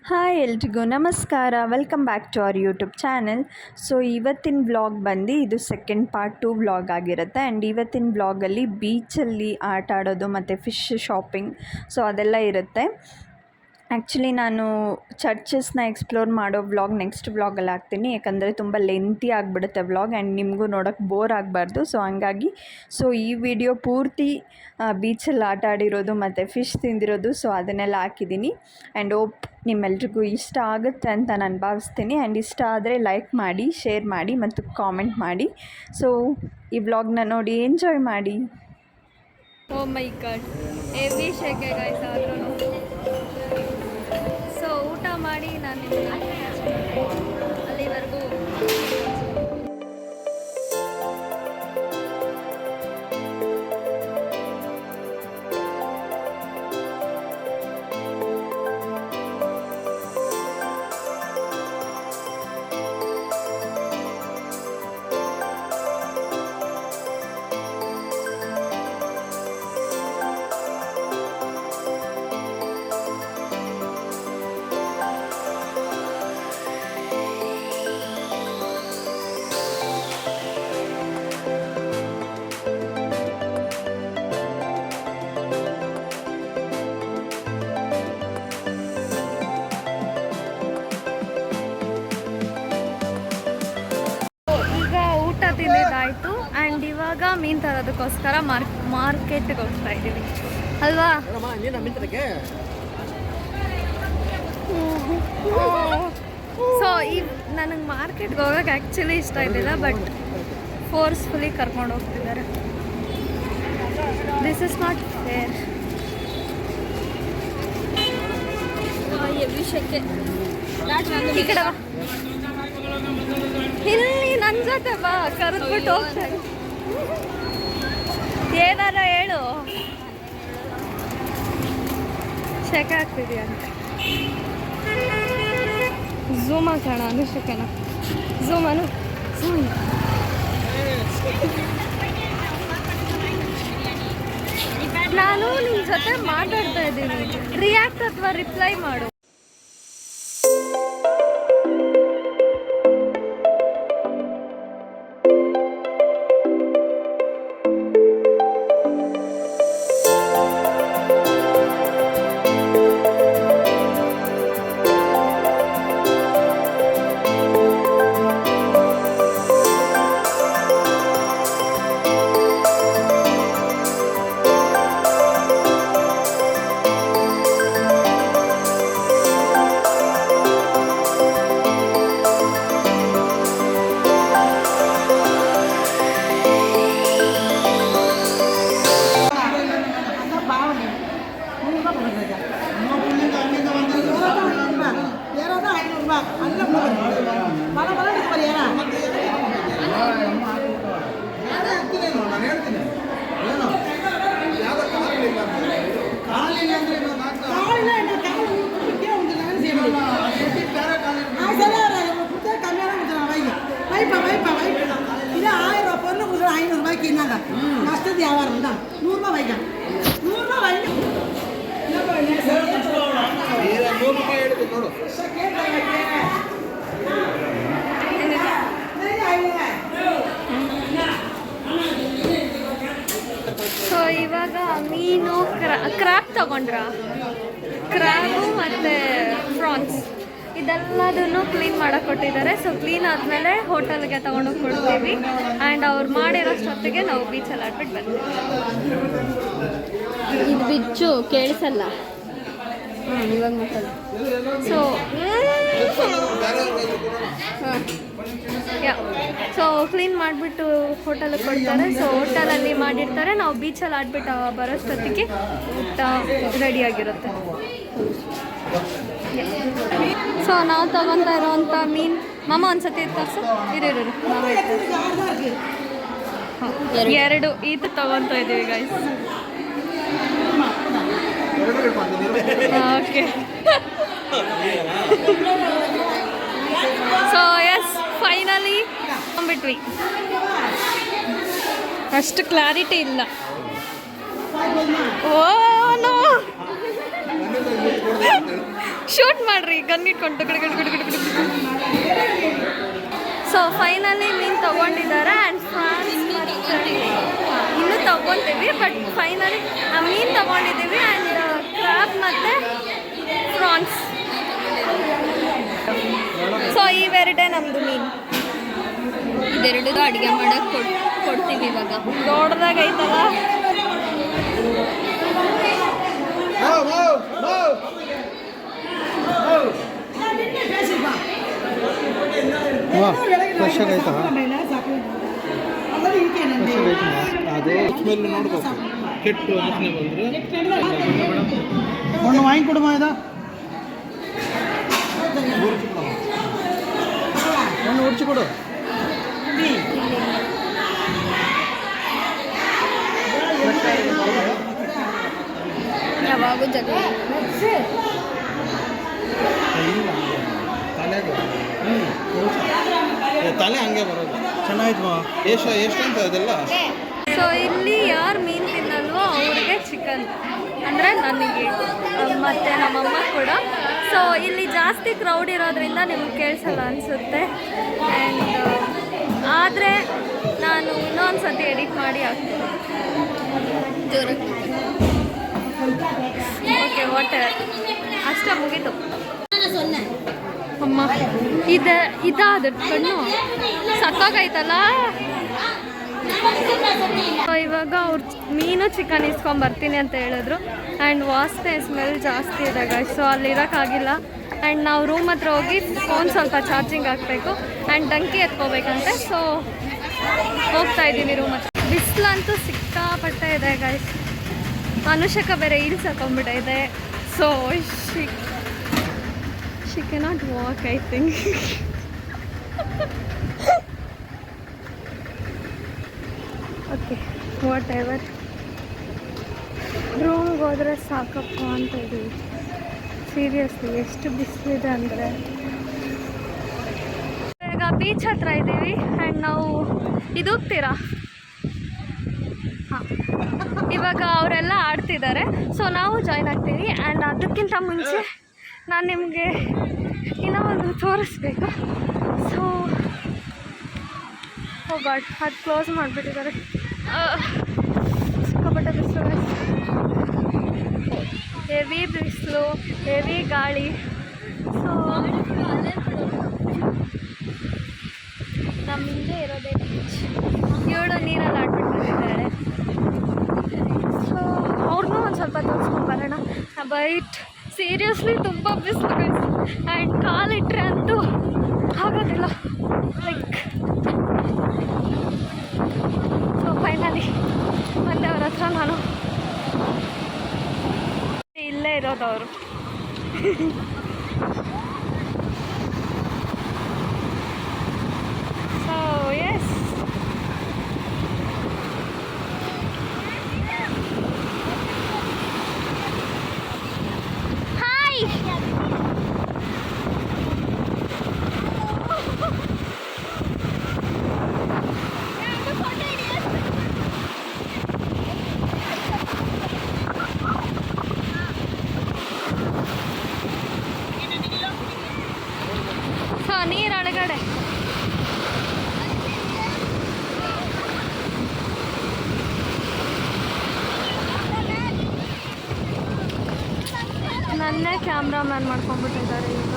Hi ಎಲ್ರಿಗೂ ನಮಸ್ಕಾರ. Welcome back to our YouTube channel. So ಇವತ್ತಿನ ವ್ಲಾಗ್ ಬಂದು ಇದು ಸೆಕೆಂಡ್ ಪಾರ್ಟ್ 2 ವ್ಲಾಗ್ ಆಗಿರುತ್ತೆ. ಆ್ಯಂಡ್ ಇವತ್ತಿನ ವ್ಲಾಗಲ್ಲಿ ಬೀಚಲ್ಲಿ ಆಟ ಆಡೋದು ಮತ್ತು ಫಿಶ್ ಶಾಪಿಂಗ್ ಸೊ ಅದೆಲ್ಲ ಇರುತ್ತೆ. ಆ್ಯಕ್ಚುಲಿ ನಾನು ಚರ್ಚಸ್ನ ಎಕ್ಸ್ಪ್ಲೋರ್ ಮಾಡೋ ವ್ಲಾಗ್ ನೆಕ್ಸ್ಟ್ ವ್ಲಾಗಲ್ಲಿ ಹಾಕ್ತೀನಿ, ಯಾಕಂದರೆ ತುಂಬ ಲೆಂತಿ ಆಗಿಬಿಡುತ್ತೆ ವ್ಲಾಗ್ ಆ್ಯಂಡ್ ನಿಮಗೂ ನೋಡೋಕ್ಕೆ ಬೋರ್ ಆಗಬಾರ್ದು. ಸೊ ಹಂಗಾಗಿ ಈ ವಿಡಿಯೋ ಪೂರ್ತಿ ಬೀಚಲ್ಲಿ ಆಟ ಆಡಿರೋದು ಮತ್ತು ಫಿಶ್ ತಿಂದಿರೋದು ಸೊ ಅದನ್ನೆಲ್ಲ ಹಾಕಿದ್ದೀನಿ. ಆ್ಯಂಡ್ ಓಪ್ ನಿಮ್ಮೆಲ್ರಿಗೂ ಇಷ್ಟ ಆಗುತ್ತೆ ಅಂತ ನಾನು ಭಾವಿಸ್ತೀನಿ. ಆ್ಯಂಡ್ ಇಷ್ಟ ಆದರೆ ಲೈಕ್ ಮಾಡಿ, ಶೇರ್ ಮಾಡಿ ಮತ್ತು ಕಾಮೆಂಟ್ ಮಾಡಿ. ಸೊ ಈ ವ್ಲಾಗ್ನ ನೋಡಿ ಎಂಜಾಯ್ ಮಾಡಿ. ಓ ಮೈ ಗಾಡ್, ಹೆವಿ ಶೆಕೆ ಗೈಸ್. ಆದ್ರೂ ಸೊ ಊಟ ಮಾಡಿ ನಾನು ಅಲ್ಲಿವರೆಗೂ ತಿಂದಿದ್ದಾಯಿತು. ಆ್ಯಂಡ್ ಇವಾಗ ಮೀನು ತರೋದಕ್ಕೋಸ್ಕರ ಮಾರ್ಕೆಟ್ಗೆ ಹೋಗ್ತಾ ಇದ್ದೀವಿ ಅಲ್ವಾ? ಸೊ ಈ ನನಗೆ ಮಾರ್ಕೆಟ್ಗೆ ಹೋಗೋಕೆ ಆ್ಯಕ್ಚುಲಿ ಇಷ್ಟ ಇದ್ದಿಲ್ಲ, ಬಟ್ ಫೋರ್ಸ್ಫುಲಿ ಕರ್ಕೊಂಡು ಹೋಗ್ತಿದ್ದಾರೆ. This is not fair. Heavy ಶೆಕೆ. ಈ ಕಡೆ ಬಾ, ಇಲ್ಲಿ ನನ್ನ ಜೊತೆ ಬಾ, ಕರೆದ್ಬಿಟ್ಟು ಹೋಗ್ತಾರೆ. ಏನಾರ ಹೇಳು, ಶೆಕೆ ಆಗ್ತಿದೆಯಾ ಅಂತ. ಝೂಮ್ ಹಾಕೋಣ ಅನುಷ್ಕನ. ಝೂಮ್ ಅನು, ಝೂಮ್. ನಾನು ನಿನ್ನ ಜೊತೆ ಮಾತಾಡ್ತಾ ಇದ್ದೀನಿ, ರಿಯಾಕ್ಟ್ ಅಥವಾ ರಿಪ್ಲೈ ಮಾಡು. ಕಷ್ಟದ ಯಾವ 100 ರೂಪಾಯಿ ಬೈಕ 100 ರೂಪಾಯಿ ಸೊ ಇವಾಗ ಮೀನು ಕ್ರಾಬ್ ತಗೊಂಡ್ರ, ಕ್ರಾಬು ಮತ್ತು ಫ್ರಾನ್ಸ್ ಇದೆಲ್ಲದನ್ನು ಕ್ಲೀನ್ ಮಾಡಕ್ಕೆ ಕೊಟ್ಟಿದ್ದಾರೆ. ಸೊ ಕ್ಲೀನ್ ಆದಮೇಲೆ ಹೋಟೆಲ್ಗೆ ತೊಗೊಂಡೋಗಿ ಕೊಡ್ತೀವಿ. ಆ್ಯಂಡ್ ಅವ್ರು ಮಾಡಿರೋಷ್ಟೊತ್ತಿಗೆ ನಾವು ಬೀಚಲ್ಲಿ ಆಡ್ಬಿಟ್ಟು ಬರ್ತೀವಿ. ಇದು ಬಿಚ್ಚು ಕೇಳಿಸಲ್ಲ. ಇವಾಗ ಮಾತಾಡ. ಸೊ ಸೊ ಕ್ಲೀನ್ ಮಾಡಿಬಿಟ್ಟು ಹೋಟೆಲಿಗೆ ಕೊಡ್ತಾರೆ. ಸೊ ಹೋಟೆಲಲ್ಲಿ ಮಾಡಿರ್ತಾರೆ, ನಾವು ಬೀಚಲ್ಲಿ ಆಡ್ಬಿಟ್ಟು ಬರೋಷ್ಟೊತ್ತಿಗೆ ಊಟ ರೆಡಿಯಾಗಿರುತ್ತೆ. ಸೊ ನಾವು ತಗೊತಾ ಇರೋವಂಥ ಮೀನು ಮಾಮ ಒಂದ್ಸತಿ ತೋರಿಸು. ಇರು ಮಾಮ ಎರಡು ಇದು ತಗೊತಾ ಇದ್ದೀವಿ guys. Okay. So yes, finally ಬಿಟ್ವಿ. ಅಷ್ಟು ಕ್ಲಾರಿಟಿ ಇಲ್ಲ. ಓ ನೋ, ಶೂಟ್ ಮಾಡ್ರಿ ಗನ್ ಇಟ್ಕೊಂಡು ಗಡ್ ಗಡ್ ಗಡ್ ಗಡ್ ಗಡ್. ಸೊ ಫೈನಲಿ ಮೀನು ತೊಗೊಂಡಿದ್ದಾರೆ ಆ್ಯಂಡ್ ಫ್ರಾನ್ಸ್ ಮತ್ತು ಇನ್ನೂ ತೊಗೊತೀವಿ ಬಟ್ ಫೈನಲಿ ಆ ಮೀನು ತೊಗೊಂಡಿದ್ದೀವಿ ಆ್ಯಂಡ್ ಕ್ರಾಬ್ ಮತ್ತು ಫ್ರಾನ್ಸ್. ಸೊ ಇವೆರಡೇ ನಮ್ಮದು ಮೀನು. ಇದೆರಡು ಅಡುಗೆ ಮಾಡೋಕ್ಕೆ ಕೊಡ್ತೀವಿ ಇವಾಗ. ದೊಡ್ಡದಾಗೈತಲ್ಲ. ಪ್ರೆಷರ್ ಆಯ್ತಾ ಅದು ಸ್ಮೆಲ್ ನೋಡ್ಬೇಕು ಕೆಟ್ಟು ವಾಸನೆ ಬಂದರೆ ಮಣ್ಣು ವಾಂಗಿ ಕೊಡು ಮಾಯದ ಮಣ್ಣು ಉಡ್ಚಿ ಕೊಡು. ಯಾವಾಗೂ ಜಗಳ ತಲೆ ಹಂಗೆ ಬರೋದು. ಚೆನ್ನಾಯ್ತು ಎಷ್ಟಂತ ಅದೆಲ್ಲ. ಸೊ ಇಲ್ಲಿ ಯಾರು ಮೀನು ತಿನ್ನಲ್ವೋ ಅವ್ರಿಗೆ ಚಿಕನ್ ಅಂದರೆ ನನಗೆ ಮತ್ತು ನಮ್ಮಮ್ಮ ಕೂಡ. ಸೊ ಇಲ್ಲಿ ಜಾಸ್ತಿ ಕ್ರೌಡ್ ಇರೋದ್ರಿಂದ ನಿಮ್ಗೆ ಕೇಳಿಸಲ್ಲ ಅನಿಸುತ್ತೆ. ಆ್ಯಂಡ್ ಆದರೆ ನಾನು ಇನ್ನೊಂದು ಸತಿ ಎಡಿಟ್ ಮಾಡಿ ಹಾಕ್ತೀನಿ. ಓಕೆ ವಾಟ್ ಅಷ್ಟೇ ಮುಗೀತು. ಅಮ್ಮ ಇದಾದ ಕಣ್ಣು ಸತ್ತಾಗೈತಲ್ಲ. ಇವಾಗ ಅವ್ರು ಮೀನು ಚಿಕನ್ ಇಸ್ಕೊಂಬರ್ತೀನಿ ಅಂತ ಹೇಳಿದ್ರು ಆ್ಯಂಡ್ ವಾಸನೆ ಸ್ಮೆಲ್ ಜಾಸ್ತಿ ಇದೆ ಗೈಸ್. ಸೊ ಅಲ್ಲಿರೋಕ್ಕಾಗಿಲ್ಲ ಆ್ಯಂಡ್ ನಾವು ರೂಮ್ ಹತ್ರ ಹೋಗಿ ಫೋನ್ ಸ್ವಲ್ಪ ಚಾರ್ಜಿಂಗ್ ಹಾಕಬೇಕು ಆ್ಯಂಡ್ ಡಂಕಿ ಎತ್ಕೋಬೇಕಂತೆ. ಸೊ ಹೋಗ್ತಾ ಇದ್ದೀನಿ ರೂಮ್ ಹತ್ರ. ಬಿಸಿಲಂತೂ ಸಿಕ್ಕಾಪಟ್ಟೆ ಇದೆ ಗೈಸ್. ಅನುಷಕ ಬೇರೆ ಈಲ್ಸ್ ಹಾಕೊಂಡ್ಬಿಟ್ಟಿದೆ. So she cannot walk, I think. Okay whatever. ರೂಮ್ಗೆ ಹೋದರೆ ಸಾಕಪ್ಪ ಅಂತ ಇದ್ದೀವಿ. ಸೀರಿಯಸ್ಲಿ ಎಷ್ಟು ಬಿಸಿಲಿದೆ ಅಂದರೆ. ಈಗ ಬೀಚ್ ಹತ್ರ ಇದ್ದೀವಿ ಆ್ಯಂಡ್ ನಾವು ಇದು ಹೋಗ್ತೀರಾ. ಹಾಂ ಇವಾಗ ಅವರೆಲ್ಲ ಆಡ್ತಿದ್ದಾರೆ. ಸೊ ನಾವು ಜಾಯ್ನ್ ಆಗ್ತೀವಿ ಆ್ಯಂಡ್ ಅದಕ್ಕಿಂತ ಮುಂಚೆ ನಾನು ನಿಮಗೆ ಇನ್ನೂ ಒಂದು ತೋರಿಸ್ಬೇಕು. ಸೊ ಗಾಡ್ ಅದು ಕ್ಲೋಸ್ ಮಾಡಿಬಿಟ್ಟಿದ್ದಾರೆ. ಸಿಕ್ಕಾಪಟ್ಟೆ ಬಿಸಿಲು, ಹೆವಿ ಬಿಸಿಲು, ಹೆವಿ ಗಾಳಿ. ಸೊ ನಮ್ಮ ಹಿಂದೆ ಇರೋದೇ ಬೀಚ್. ಇವಳು ನೀರಲ್ಲಿ ಆಡ್ಬಿಟ್ಟಿದ್ದಾರೆ. ಸೊ ಅವ್ರನ್ನೂ ಒಂದು ಸ್ವಲ್ಪ ತೋರಿಸ್ಕೊಂಬರೋಣ. ಬೈಟ್ ಸೀರಿಯಸ್ಲಿ ತುಂಬ ಬಿಸಿಲು ಆ್ಯಂಡ್ ಕಾಲಿಟ್ರೆ ಅಂತೂ ಆಗೋದಿಲ್ಲ ಲೈಕ್. ಸೊ ಫೈನಲಿ ಮತ್ತೆ ಅವ್ರ ಹತ್ರ ನಾನು ಇಲ್ಲೇ ಇರೋದವರು. ಸೊ ಎಸ್ ನೀರೊಳಗಡೆ ನನ್ನೇ ಕ್ಯಾಮ್ರಾಮ್ಯಾನ್ ಮಾಡ್ಕೊಂಡ್ಬಿಟ್ಟಿದ್ದಾರೆ ಈಗ.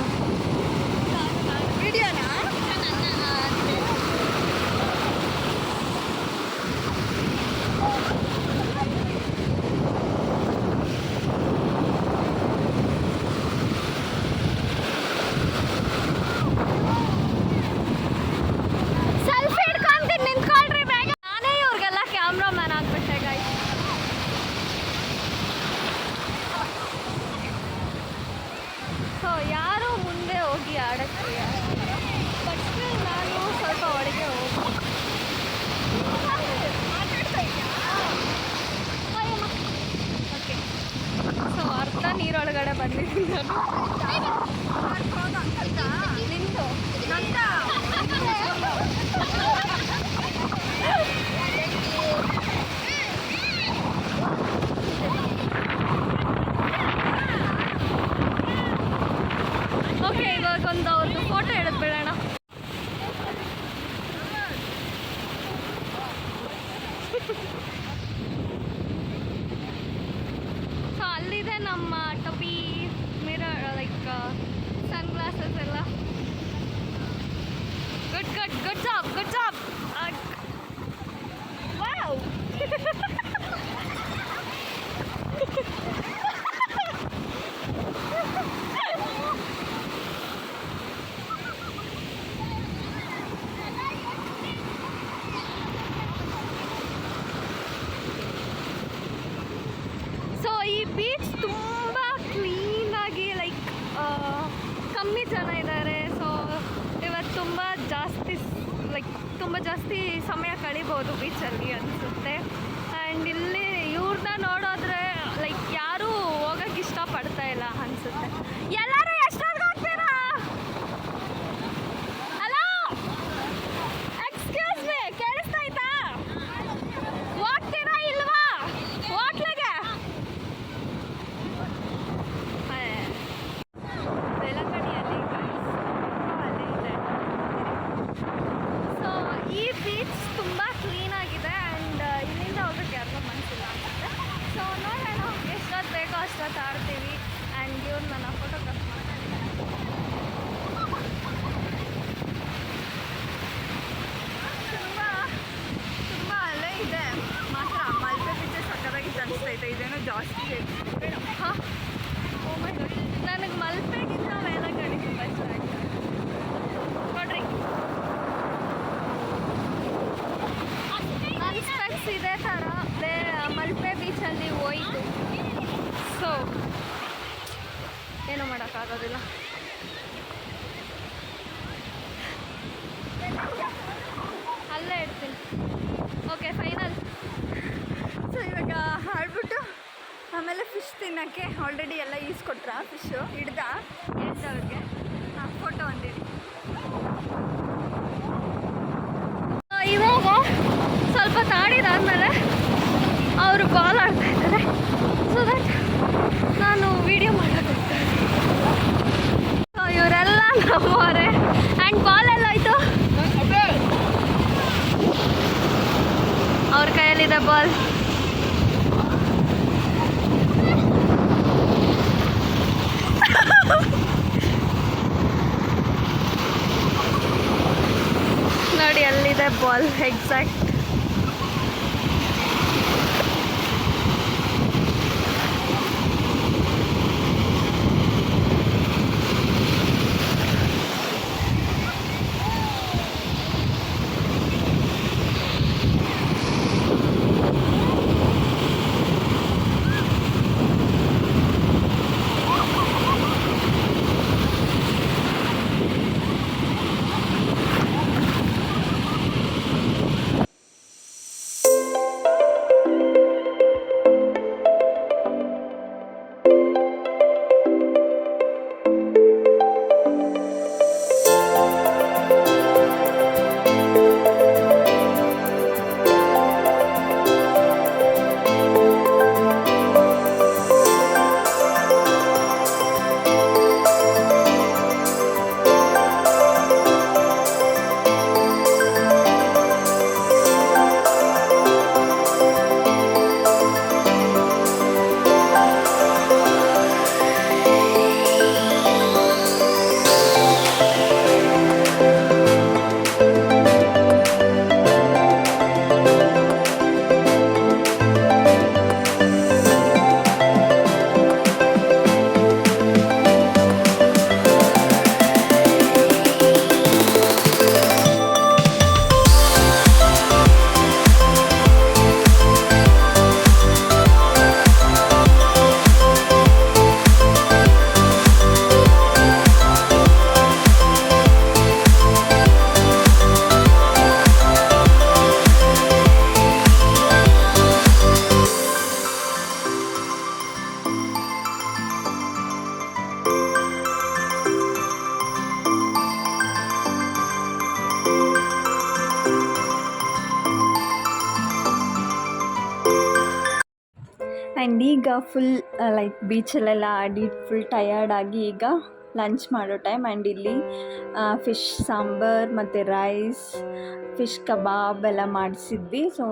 ವಿಡಿಯೋನಾ ಆಡಕ್ಕೆ. ಬಟ್ ನಾನು ಸ್ವಲ್ಪ ಒಳಗೆ ಹೋಗಿ ಓಕೆ. ಸೊ ಅರ್ಧ ನೀರೊಳಗಡೆ ಬಂದಿದ್ದೀನಿ ನಾನು. ನಿಂದು ನಂದ ಒಂದು ಅವ್ರದ್ದು ಫೋಟೋ ಎಳೆದು ಬಿಡೋಣ. ಸೊ ಅಲ್ಲಿದೆ ನಮ್ಮ ಟೊಪಿ, ಮಿರರ್, ಲೈಕ್ ಸನ್ ಗ್ಲಾಸಸ್ ಎಲ್ಲ. Good job. ವಾವ್. ಸೊ ಈ ಬೀಚ್ ತುಂಬ ಕ್ಲೀನಾಗಿ, ಲೈಕ್ ಕಮ್ಮಿ ಜನ ಇದ್ದಾರೆ. ಸೊ ಇವತ್ತು ತುಂಬ ಜಾಸ್ತಿ ಸಮಯ ಕಳಿಬೋದು ಬೀಚಲ್ಲಿ ಅನಿಸುತ್ತೆ. ಆ್ಯಂಡ್ ಇಲ್ಲಿ ಇವ್ರನ್ನ ನೋಡೋದ್ರೆ ಲೈಕ್ ಯಾರೂ ಹೋಗೋಕ್ಕೆ ಇಷ್ಟಪಡ್ತಾ ಇಲ್ಲ ಅನಿಸುತ್ತೆ. ಎಲ್ಲರೂ ಎಷ್ಟೊಂದು ಹೋಗ್ತೀರಾ? ಹಲೋ, ಎಕ್ಸ್ಕ್ಯೂಸ್ ಮೀ, ಕೇಳಿಸ್ತಾಯ್ತಾ? ಹೋಗ್ತೀರಾ ಇಲ್ವಾ ಹೋಟ್ಲಿಗೆ? ಬೆಳಕಣಿಯಲ್ಲಿ ಅಲ್ಲೇ ಇದೆ. ಸೊ ಈ ಬೀಚ್ ತುಂಬ ಕ್ಲೀನಾಗಿದೆ ಆ್ಯಂಡ್ ಇಲ್ಲಿಂದ ಹೋಗೋಕ್ಕೆ ಯಾರಿಗೂ ಮನಸ್ಸಿಲ್ಲ ಅನ್ಸುತ್ತೆ. ಸೊ ನೋಡೋಣ, ಎಷ್ಟೊತ್ತು ಬೇಕೋ ಅಷ್ಟೊತ್ತು ಆಡ್ತೀವಿ. ಆ್ಯಂಡ್ ಇವ್ರು ನನ್ನ ಫೋಟೋಗ್ರಾಫ್ ಮಾಡ್ತಾರೆ. ತುಂಬ ಅಲ್ಲೇ ಇದೆ ಮಾತ್ರ. ಮಲ್ಪೆ ಬೀಚ್ ಸಕ್ಕತ್ತಾಗಿ ಅನಿಸ್ತೈತೆ. ಇದೇನೋ ಜಾಸ್ತಿ ಹಾಂ. ಓ ಮೈ ಗಾಡ್, ನನಗೆ ಮಲ್ಪೆಗಿಂತ ಬೇಲಗಣಿ ತುಂಬ ಇಷ್ಟ ಆಗ್ತದೆ. ನೋಡ್ರಿ, ನನ್ನ ಸ್ಪೆಕ್ಸ್ ಇದೇ ಥರ ಮಲ್ಪೆ ಬೀಚಲ್ಲಿ ಹೋಯ್ತು. ಸೊ ಏನೂ ಮಾಡೋಕ್ಕಾಗೋದಿಲ್ಲ. ಅಲ್ಲೇ ಇಡ್ತೀನಿ. Okay, final. ಸೊ ಇವಾಗ ಆಡ್ಬಿಟ್ಟು ಆಮೇಲೆ ಫಿಶ್ ತಿನ್ನೋಕ್ಕೆ ಆಲ್ರೆಡಿ ಎಲ್ಲ ಈಸ್ಕೊಟ್ರ. Fish ಹೇಳ್ದವ್ರಿಗೆ photo ಒಂದಿರಿ. ಇವಾಗ ಸ್ವಲ್ಪ ತಾಡಿದಾದ್ಮೇಲೆ ಅವರು ಬಾಲ್ ಆಡ್ತಾ ಇದ್ದಾರೆ. ಸೊ ದಟ್ ನಾನು ವಿಡಿಯೋ ಮಾಡೋದಿರ್ತೀನಿ. ಸೊ ಇವರೆಲ್ಲ ನಮ್ಮವರೇ. ಆ್ಯಂಡ್ ಬಾಲ್ ಎಲ್ಲ ಆಯಿತು, ಅವ್ರ ಕೈಯಲ್ಲಿದೆ ಬಾಲ್. ನೋಡಿ, ಅಲ್ಲಿದೆ ಬಾಲ್ ಎಕ್ಸಾಕ್ಟ್. ಆ್ಯಂಡ್ ಈಗ ಫುಲ್ ಲೈಕ್ ಬೀಚಲ್ಲೆಲ್ಲ ಆಡಿ ಫುಲ್ ಟಯರ್ಡಾಗಿ ಈಗ ಲಂಚ್ ಮಾಡೋ ಟೈಮ್. ಆ್ಯಂಡ್ ಇಲ್ಲಿ ಫಿಶ್ ಸಾಂಬಾರ್ ಮತ್ತು ರೈಸ್, ಫಿಶ್ ಕಬಾಬ್ ಎಲ್ಲ ಮಾಡಿಸಿದ್ವಿ. ಸೊ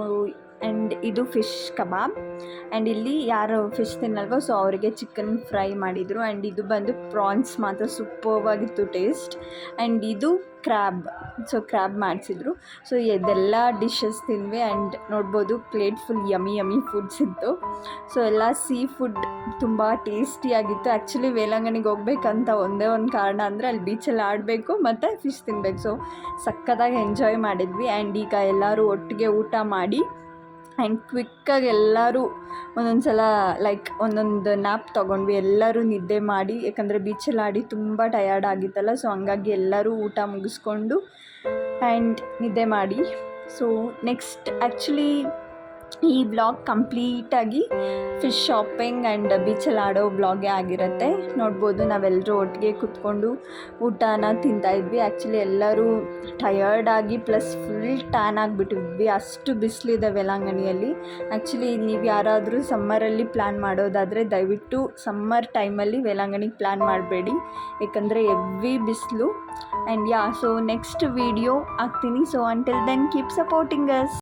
ಆ್ಯಂಡ್ ಇದು ಫಿಶ್ ಕಬಾಬ್. ಆ್ಯಂಡ್ ಇಲ್ಲಿ ಯಾರು ಫಿಶ್ ತಿನ್ನಲ್ವೋ ಸೊ ಅವರಿಗೆ ಚಿಕನ್ ಫ್ರೈ ಮಾಡಿದರು. ಆ್ಯಂಡ್ ಇದು ಬಂದು ಪ್ರಾನ್ಸ್ ಮಾತ್ರ ಸೂಪರ್ವಾಗಿತ್ತು ಟೇಸ್ಟ್. ಆ್ಯಂಡ್ ಇದು ಕ್ರ್ಯಾಬ್, ಸೊ ಕ್ರ್ಯಾಬ್ ಮಾಡಿಸಿದ್ರು. ಸೊ ಇದೆಲ್ಲ ಡಿಶಸ್ ತಿಂದ್ವಿ. ಆ್ಯಂಡ್ ನೋಡ್ಬೋದು ಪ್ಲೇಟ್ ಫುಲ್ ಯಮಿ ಫುಡ್ಸ್ ಇತ್ತು. ಸೊ ಎಲ್ಲ ಸೀ ಫುಡ್ ತುಂಬ ಟೇಸ್ಟಿಯಾಗಿತ್ತು. ಆ್ಯಕ್ಚುಲಿ ವೇಳಾಂಗಣಿಗೆ ಹೋಗ್ಬೇಕಂತ ಒಂದೇ ಒಂದು ಕಾರಣ ಅಂದರೆ ಅಲ್ಲಿ ಬೀಚಲ್ಲಿ ಆಡಬೇಕು ಮತ್ತು ಫಿಶ್ ತಿನ್ಬೇಕು. ಸೊ ಸಕ್ಕತ್ತಾಗಿ ಎಂಜಾಯ್ ಮಾಡಿದ್ವಿ. ಆ್ಯಂಡ್ ಈಗ ಎಲ್ಲರೂ ಒಟ್ಟಿಗೆ ಊಟ ಮಾಡಿ ಆ್ಯಂಡ್ ಕ್ವಿಕ್ಕಾಗಿ ಎಲ್ಲರೂ ಒಂದೊಂದು ಸಲ ಲೈಕ್ ಒಂದೊಂದು ನ್ಯಾಪ್ ತೊಗೊಂಡ್ವಿ. ಎಲ್ಲರೂ ನಿದ್ದೆ ಮಾಡಿ, ಯಾಕಂದರೆ ಬೀಚಲ್ಲಿ ಆಡಿ ತುಂಬ ಟಯರ್ಡ್ ಆಗಿತ್ತಲ್ಲ. ಸೊ ಹಂಗಾಗಿ ಎಲ್ಲರೂ ಊಟ ಮುಗಿಸ್ಕೊಂಡು ಆ್ಯಂಡ್ ನಿದ್ದೆ ಮಾಡಿ. ಸೊ ನೆಕ್ಸ್ಟ್ ಆ್ಯಕ್ಚುಲಿ ಈ ವ್ಲಾಗ್ ಕಂಪ್ಲೀಟಾಗಿ ಫಿಶ್ ಶಾಪಿಂಗ್ ಆ್ಯಂಡ್ ಬೀಚಲ್ಲಿ ಆಡೋ ವ್ಲಾಗೇ ಆಗಿರುತ್ತೆ. ನೋಡ್ಬೋದು ನಾವೆಲ್ಲರೂ ಒಟ್ಟಿಗೆ ಕೂತ್ಕೊಂಡು ಊಟನ ತಿಂತಾಯಿದ್ವಿ. ಆ್ಯಕ್ಚುಲಿ ಎಲ್ಲರೂ ಟಯರ್ಡಾಗಿ ಪ್ಲಸ್ ಫುಲ್ ಟ್ಯಾನ್ ಆಗಿಬಿಟ್ಟಿದ್ವಿ, ಅಷ್ಟು ಬಿಸಿಲಿದೆ ವೇಳಾಂಗಣಿಯಲ್ಲಿ. ಆ್ಯಕ್ಚುಲಿ ನೀವು ಯಾರಾದರೂ ಸಮ್ಮರಲ್ಲಿ ಪ್ಲ್ಯಾನ್ ಮಾಡೋದಾದರೆ ದಯವಿಟ್ಟು ಸಮ್ಮರ್ ಟೈಮಲ್ಲಿ ವೇಳಾಂಗಣಿಗೆ ಪ್ಲ್ಯಾನ್ ಮಾಡಬೇಡಿ, ಏಕೆಂದರೆ ಎವ್ವಿ ಬಿಸಿಲು. ಆ್ಯಂಡ್ ಸೊ ನೆಕ್ಸ್ಟ್ ವೀಡಿಯೋ ಹಾಕ್ತೀನಿ. So until then keep supporting us.